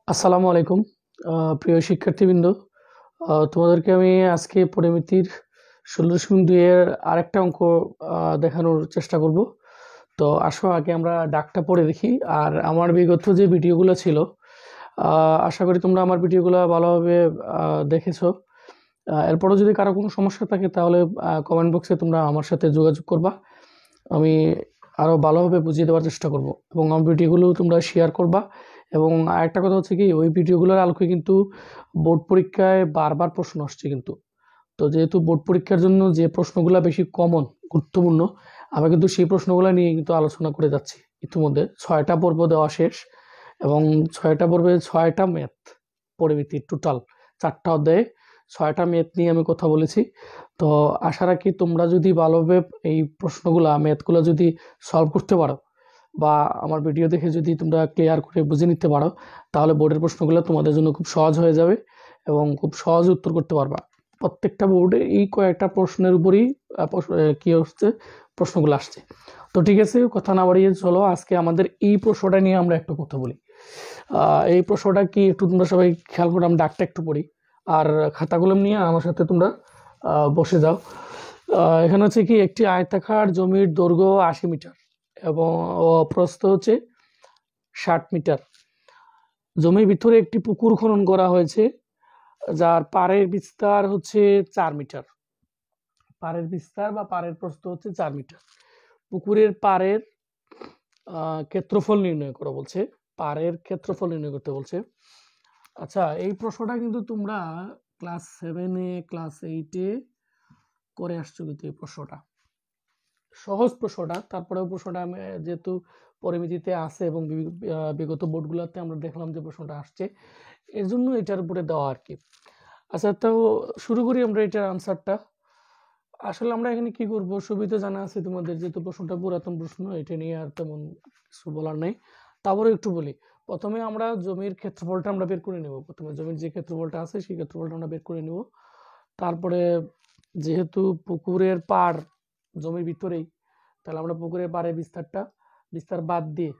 আসসালামু আলাইকুম। প্রিয় শিক্ষার্থীবৃন্দ, তোমাদেরকে আমি আজকে পরিমিতির ১৬.২ এর আরেকটা অঙ্ক দেখানোর চেষ্টা করব। তো আসো আগে আমরা দাগটা পড়ে দেখি। আর আমার বিগত যে ভিডিওগুলো ছিল, আশা করি তোমরা আমার ভিডিওগুলো ভালোভাবে দেখেছো। এরপরও যদি কারো কোনো সমস্যা থাকে তাহলে কমেন্ট বক্সে তোমরা আমার সাথে যোগাযোগ করবা। আমি আরও ভালোভাবে বুঝিয়ে দেওয়ার চেষ্টা করব এবং আমার ভিডিওগুলো তোমরা শেয়ার করবা। এবং আরেকটা কথা হচ্ছে কি, ওই ভিডিওগুলোর আলোকে কিন্তু বোর্ড পরীক্ষায় বারবার প্রশ্ন আসছে কিন্তু। তো যেহেতু বোর্ড পরীক্ষার জন্য যে প্রশ্নগুলো বেশি কমন, গুরুত্বপূর্ণ, আমরা কিন্তু সেই প্রশ্নগুলো নিয়ে কিন্তু আলোচনা করে যাচ্ছি। ইতিমধ্যে 6টা পর্ব দেওয়া শেষ এবং 6টা পর্বে 6টা ম্যাথ পরিমিতি, টোটাল 4টা অধ্যায়ে 6টা ম্যাথ নিয়ে আমি কথা বলেছি। তো আশা রাখি তোমরা যদি ভালোভাবে এই প্রশ্নগুলা, ম্যাথগুলো যদি সলভ করতে পারো বা আমার ভিডিও দেখে যদি তোমরা ক্লিয়ার করে বুঝে নিতে পারো, তাহলে বোর্ডের প্রশ্নগুলো তোমাদের জন্য খুব সহজ হয়ে যাবে এবং খুব সহজে উত্তর করতে পারবা। প্রত্যেকটা বোর্ডে এই কয়েকটা প্রশ্নের উপরই কি হচ্ছে, প্রশ্নগুলো আসছে। তো ঠিক আছে, কথা না বাড়িয়ে চলো আজকে আমাদের এই প্রশ্নটা নিয়ে আমরা একটু কথা বলি। এই প্রশ্নটা কি একটু তোমরা সবাই খেয়াল করে, আমি ডাকটা একটু পড়ি আর খাতা কলম নিয়ে আমার সাথে তোমরা বসে যাও। এখানে হচ্ছে কি, একটি আয়তাকার জমির দৈর্ঘ্য ৮০ মিটার এবং প্রস্থ হচ্ছে ৬০ মিটার। জমির ভিতরে একটি পুকুর খনন করা হয়েছে, যার পাড়ের বিস্তার হচ্ছে ৪ মিটার। পাড়ের বিস্তার বা পাড়ের প্রস্থ হচ্ছে ৪ মিটার। পুকুরের পাড়ের ক্ষেত্রফল নির্ণয় করা বলছে, পাড়ের ক্ষেত্রফল নির্ণয় করতে বলছে। আচ্ছা, এই প্রশ্নটা কিন্তু তোমরা ক্লাস 7-এ, ক্লাস 8-এ করে আসছো কিন্তু এই প্রশ্নটা। সহজ প্রশ্নটা, তারপরেও প্রশ্নটা আমি যেহেতু পরিমিতিতে আছে এবং বিগত বোর্ডগুলোতে আমরা দেখলাম যে প্রশ্নটা আসছে, এর জন্য এটার উপরে দেওয়া আর কি। আচ্ছা, তো শুরু করি আমরা এটার আনসারটা। আসলে আমরা এখানে কি করব, সুবিধা জানা আছে তোমাদের, যেহেতু প্রশ্নটা পুরাতন প্রশ্ন, এটা নিয়ে আর তেমন কিছু বলার নেই। তারপরে একটু বলি, প্রথমে আমরা জমির ক্ষেত্রফলটা আমরা বের করে নেব। প্রথমে জমির যে ক্ষেত্রফলটা আছে সেই ক্ষেত্রফলটা আমরা বের করে নেব। তারপরে যেহেতু পুকুরের পাড় জমির ভিতরেই, তাহলে আমরা পুকুরের পাড়ের বিস্তার বাদ দিয়ে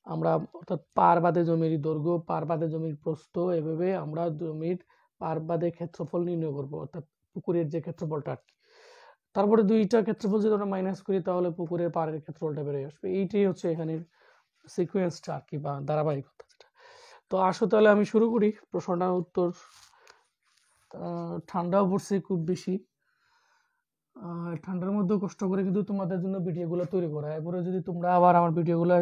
আমরা, অর্থাৎ পাড় বাদে জমির দৈর্ঘ্য, পাড় বাদে জমির প্রস্থ, এভাবে আমরা জমির পাড় বাদে ক্ষেত্রফল নির্ণয় করব, অর্থাৎ পুকুরের যে ক্ষেত্রফলটা আর কি। তারপরে দুইটা ক্ষেত্রফল যদি আমরা মাইনাস করি তাহলে পুকুরের পাড়ের ক্ষেত্রফলটা বেড়ে আসবে। এইটাই হচ্ছে এখানের সিকোয়েন্সটা আর কি, বা ধারাবাহিকতা যেটা। তো আসো তাহলে আমি শুরু করি প্রশ্নটার উত্তর। ঠান্ডাও পড়ছে খুব বেশি, ঠান্ডার মধ্যে কষ্ট করে কিন্তু তোমাদের জন্য ভিডিওগুলো তৈরি করা। এরপরে যদি তোমরা আবার আমার ভিডিওগুলো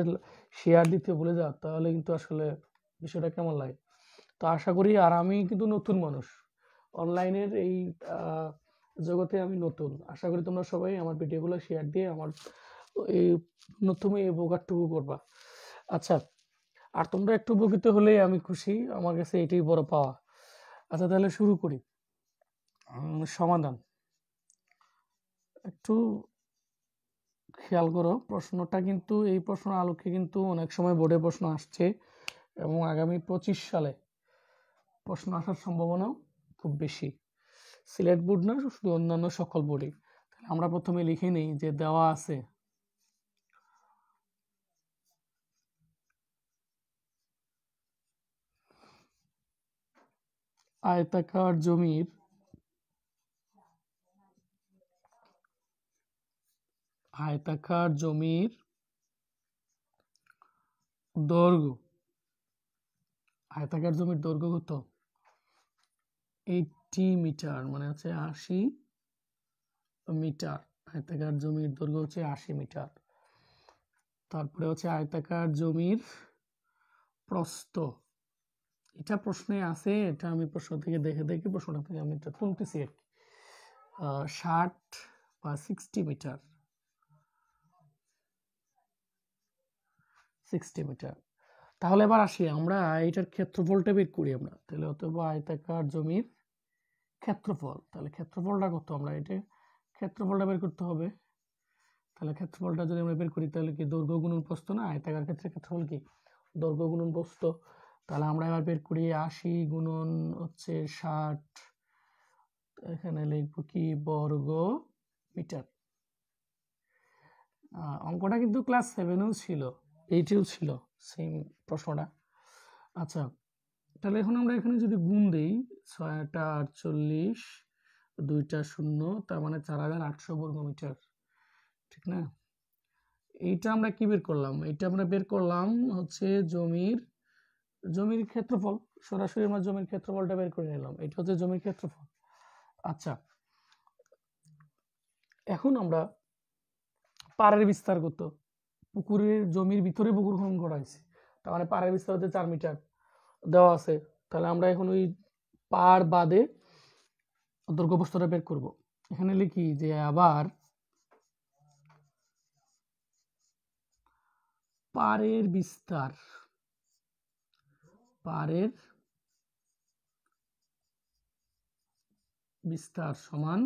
শেয়ার দিতে ভুলে যাও তাহলে কিন্তু আসলে বিষয়টা কেমন লাগে। তো আশা করি, আর আমি কিন্তু নতুন মানুষ, অনলাইনের এই জগতে আমি নতুন। আশা করি তোমরা সবাই আমার ভিডিওগুলো শেয়ার দিয়ে আমার এই নতুন এই উপকারটুকু করবা। আচ্ছা, আর তোমরা একটু উপকৃত হলেই আমি খুশি, আমার কাছে এটাই বড় পাওয়া। আচ্ছা, তাহলে শুরু করি। সমাধান একটু খেয়াল করো, প্রশ্নটা কিন্তু, এই প্রশ্ন আলোকে কিন্তু অনেক সময় বোর্ডে প্রশ্ন আসছে এবং আগামী 25 সালে প্রশ্ন আসার সম্ভাবনাও খুব বেশি। সিলেট বোর্ড না, শুধু অন্যান্য সকল বোর্ডে। আমরা প্রথমে লিখে নেই যে দেওয়া আছে আয়তাকার জমির দৈর্ঘ্য, আয়তাকার জমির দৈর্ঘ্য কত? 80 মিটার, মানে হচ্ছে 80 মিটার। আয়তাকার জমির দৈর্ঘ্য হচ্ছে 80 মিটার। তারপরে হচ্ছে আয়তাকার জমির প্রস্থ, এটা প্রশ্নে আছে, এটা আমি প্রশ্ন থেকে দেখে দেখে প্রশ্নটা থেকে আমি এটা তুলতেছি আর কি। 60 বা 60 মিটার, 60 মিটার। তাহলে এবার আসি আমরা এটার ক্ষেত্রফলটা বের করি আমরা। তাহলে অথবা আয়তাকার জমির ক্ষেত্রফল, তাহলে ক্ষেত্রফলটা কত, আমরা এটা ক্ষেত্রফলটা বের করতে হবে। তাহলে ক্ষেত্রফলটা যদি আমরা বের করি তাহলে কি দৈর্ঘ্য গুণন প্রস্থ না, আয়তাকার ক্ষেত্রে ক্ষেত্রফল কি দৈর্ঘ্য গুণন প্রস্থ। তাহলে আমরা এবার বের করি 80 গুণন হচ্ছে 60, এখানে লিখবো কি বর্গ মিটার। অঙ্কটা কিন্তু ক্লাস 7-এও ছিল, 8-এও ছিল সেম প্রশ্নটা। আচ্ছা, তাহলে এখন আমরা এখানে যদি গুণ দেই 6টা 48 2টা 0 তার মানে 4800 বর্গমিটার, ঠিক না? এইটা আমরা কি বের করলাম? এটা আমরা বের করলাম হচ্ছে জমির ক্ষেত্রফল। সরাসরি আমরা জমির ক্ষেত্রফলটা বের করে নিলাম। এটা হচ্ছে জমির ক্ষেত্রফল। আচ্ছা, এখন আমরা পাড়ের বিস্তার কত? পুকুরের জমির ভিতরে পুকুর খনন করা হয়েছে, তার মানে পাড়ের বিস্তার হচ্ছে 4 মিটার দেওয়া আছে। তাহলে আমরা এখন ওই পাড় বাদে দৈর্ঘ্য প্রস্থটা বের করব। এখানে লিখি যে আবার পাড়ের বিস্তার সমান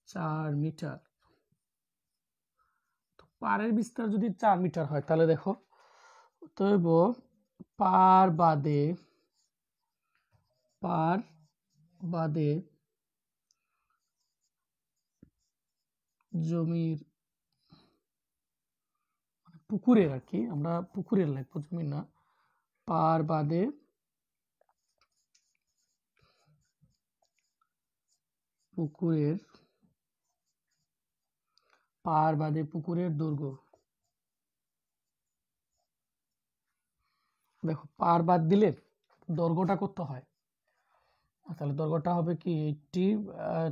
4 মিটার। তো পাড়ের বিস্তার যদি 4 মিটার হয় তাহলে দেখো অতএব পাড় বাদে জমির পুকুরের, আর কি আমরা পুকুরের লিখবো, জমির না, পাড় বাদে পুকুরের দৈর্ঘ্য। দেখো পাড় বাদ দিলে দৈর্ঘ্যটা করতে হয়, তাহলে দৈর্ঘ্যটা হবে কি 80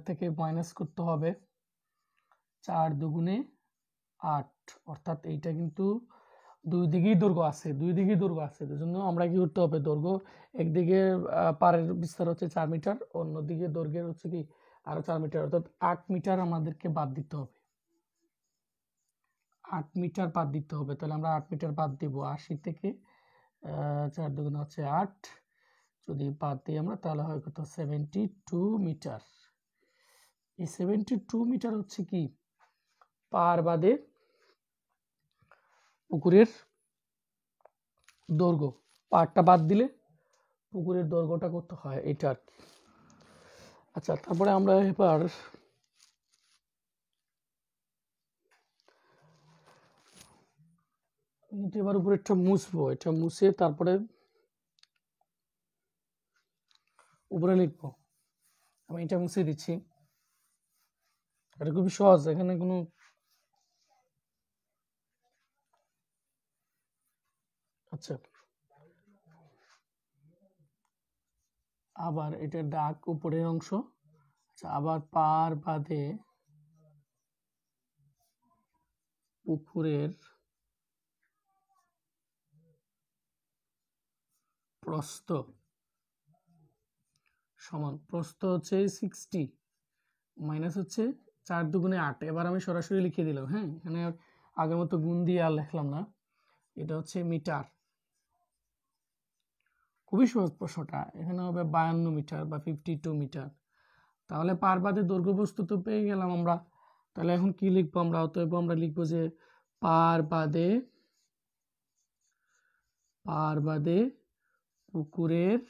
থেকে মাইনাস করতে হবে 4 দুগুণে 8, অর্থাৎ এইটা কিন্তু দুই দিকেই দৈর্ঘ্য আছে, এজন্য আমরা কি করতে হবে, দৈর্ঘ্য একদিকে পাড়ের বিস্তার হচ্ছে 4 মিটার, অন্যদিকে দৈর্ঘ্যের হচ্ছে কি আরো 4 মিটার, অর্থাৎ 8 মিটার আমাদেরকে বাদ দিতে হবে। 8 মিটার বাদ দিতে হবে। তাহলে আমরা 8 মিটার বাদ দিব। 80 থেকে 4 দুগুণে হচ্ছে 8, যদি বাদ দিই আমরা তাহলে হয় কত 72 মিটার। এই 72 মিটার হচ্ছে কি পাড় বাদে পুকুরের দৈর্ঘ্য। পাড়টা বাদ দিলে পুকুরের দৈর্ঘ্যটা কত হয় এটা আর কি। আচ্ছা, তারপরে আমরা এবার উপরেরটা মুছবো, এটা মুছে তারপরে উপরে লিখবো। আমি এটা মুছে দিচ্ছি, এটা খুবই সহজ, এখানে কোনো আচ্ছা, আবার এটা দাগ উপরের অংশ। আচ্ছা, আবার পাড় বাদে পুকুরের প্রস্থ সমান, প্রস্থ হচ্ছে 60 মাইনাস হচ্ছে 4 দুগুণে 8। এবার আমি সরাসরি লিখে দিলাম, হ্যাঁ, এখানে আগের মতো গুণ দিয়ে আর লিখলাম না। এটা হচ্ছে মিটার, খুবই সহজ প্রশ্নটা। এখানে হবে 52 মিটার বা 52 মিটার। তাহলে পাড় বাদে দৈর্ঘ্য প্রস্থ তো পেয়ে গেলাম আমরা। তাহলে এখন কি লিখবো আমরা? অতএব আমরা লিখবো যে পাড় বাদে পুকুরের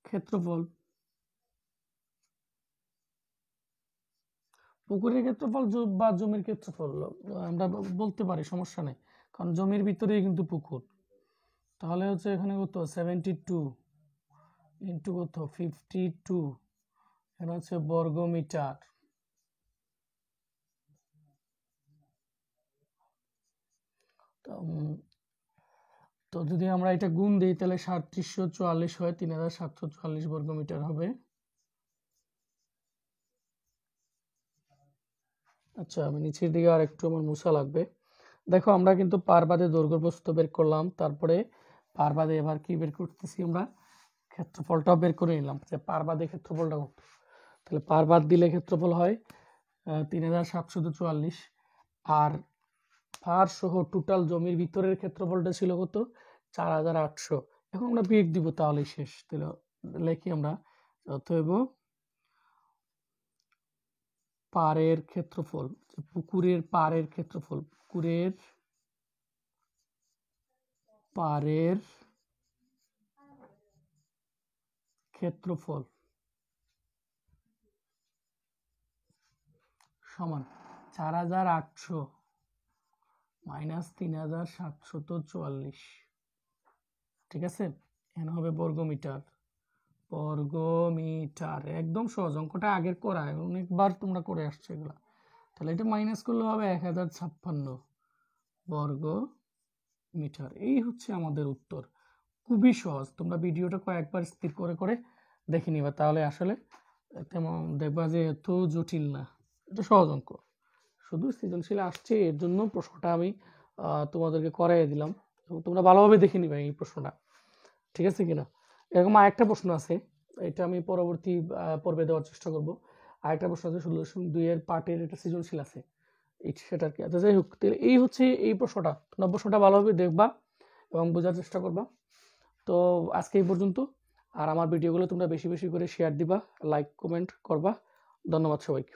ক্ষেত্রফল। পুকুরের ক্ষেত্রফল বা জমির ক্ষেত্রফল আমরা বলতে পারি, সমস্যা নেই, কারণ জমির ভিতরেই কিন্তু পুকুর। তাহলে হচ্ছে এখানে কত 72 ইন্টু কত 52, এখানে হচ্ছে বর্গ মিটার। তো যদি আমরা এটা গুণ দিই তাহলে 3744 হয়, 3744 বর্গ মিটার হবে। আচ্ছা, আমি নিচের দিকে আর একটু আমার মুছা লাগবে। দেখো আমরা কিন্তু পাড় বাদে দৈর্ঘ্য প্রস্থ বের করলাম, তারপরে পাড় বাদে এবার কি বের করতেছি আমরা, ক্ষেত্রফলটাও বের করে নিলাম যে পাড় বাদে ক্ষেত্রফলটা কত। তাহলে পাড় বাদ দিলে ক্ষেত্রফল হয় 3744, আর পাড় সহ টোটাল জমির ভিতরের ক্ষেত্রফলটা ছিল কত 4800। এখন আমরা বিয়োগ দিব, তাহলেই শেষ। তাহলে লিখি আমরা, অতএব পাড়ের ক্ষেত্রফল, পুকুরের পাড়ের ক্ষেত্রফল সমান 4800 -3744, ঠিক আছে। এখানে হবে বর্গমিটার, বর্গমিটার একদম সহজ অঙ্কটা আগের করা, অনেকবার তোমরা করে আসছো এগুলা। তাহলে এটা মাইনাস করলে হবে 1056 বর্গ মিটার। এই হচ্ছে আমাদের উত্তর। খুবই সহজ, তোমরা ভিডিওটা কয়েকবার স্থির করে করে দেখে নিবা, তাহলে আসলে তেমন দেখবা যে এত জটিল না, এটা সহজ অঙ্ক। শুধু সৃজনশীল আসছে এর জন্য প্রশ্নটা আমি তোমাদেরকে করাই দিলাম, এবং তোমরা ভালোভাবে দেখে নিবা এই প্রশ্নটা, ঠিক আছে কিনা। এরকম আরেকটা প্রশ্ন আছে, এটা আমি পরবর্তী পর্বে দেওয়ার চেষ্টা করব। আরেকটা প্রশ্ন আছে 16.2 এর পার্টের, এটা সৃজনশীল আছে সেটা কি। আচ্ছা যাই হোক, তাহলে এই হচ্ছে এই প্রশ্নটা, তোমরা প্রশ্নটা ভালোভাবে দেখবা এবং বোঝার চেষ্টা করবা। তো আজকে এই পর্যন্ত। আর আমার ভিডিওগুলো তোমরা বেশি বেশি করে শেয়ার দিবা, লাইক কমেন্ট করবা। ধন্যবাদ সবাইকে।